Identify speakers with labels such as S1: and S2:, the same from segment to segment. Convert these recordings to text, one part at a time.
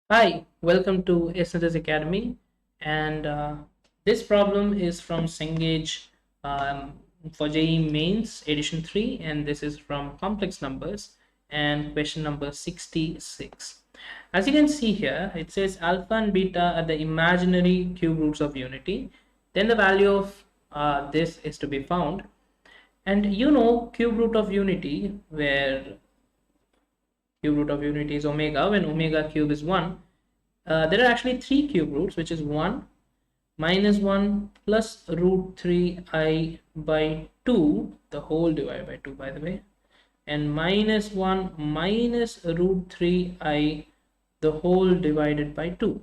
S1: Hi, welcome to SNS Academy, and this problem is from CENGAGE for JEE Mains Edition 3, and this is from complex numbers and question number 66. As you can see here, it says alpha and beta are the imaginary cube roots of unity. Then the value of this is to be found, and cube root of unity, where cube root of unity is omega, when omega cube is 1. There are actually three cube roots, which is 1 minus 1 plus root 3I by 2, the whole divided by 2, by the way, and minus 1 minus root 3I, the whole divided by 2.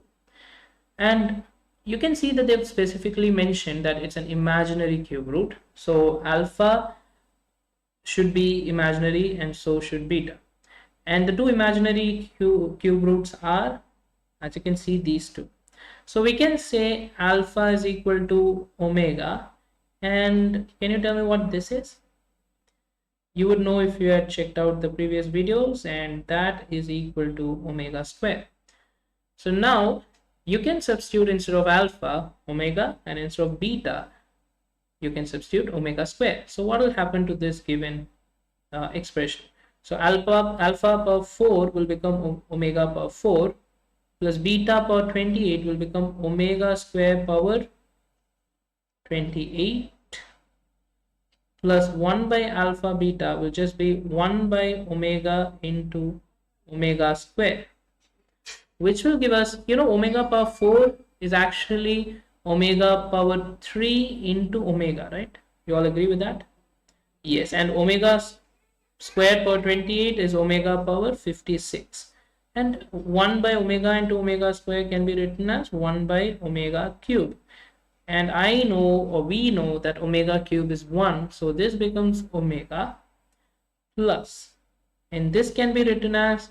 S1: And you can see that they've specifically mentioned that it's an imaginary cube root. So alpha should be imaginary and so should beta. And the two imaginary cube roots are, as you can see, these two. So we can say alpha is equal to omega. And can you tell me what this is? You would know if you had checked out the previous videos, and that is equal to omega square. So now you can substitute, instead of alpha, omega, and instead of beta, you can substitute omega square. So what will happen to this given expression? So alpha power 4 will become omega power 4, plus beta power 28 will become omega square power 28, plus 1 by alpha beta will just be 1 by omega into omega square, which will give us, omega power 4 is actually omega power 3 into omega, right? You all agree with that? Yes, and omega square power 28 is omega power 56. And 1 by omega into omega square can be written as 1 by omega cube. And I know, or we know, that omega cube is 1. So this becomes omega plus. And this can be written as,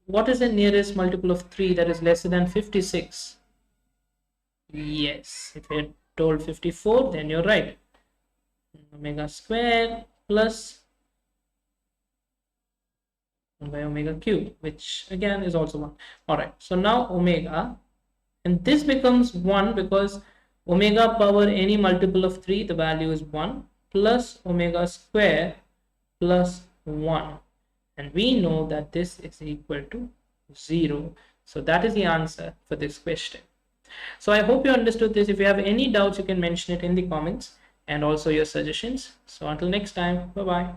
S1: what is the nearest multiple of 3 that is lesser than 56? Yes, if you're told 54, then you're right. Omega square plus 1 by omega cube, which again is also 1. All right, so now omega, and this becomes 1 because omega power any multiple of 3, the value is 1, plus omega square plus 1, and we know that this is equal to 0. So that is the answer for this question. So I hope you understood this. If you have any doubts, you can mention it in the comments, and also your suggestions. So until next time, bye bye.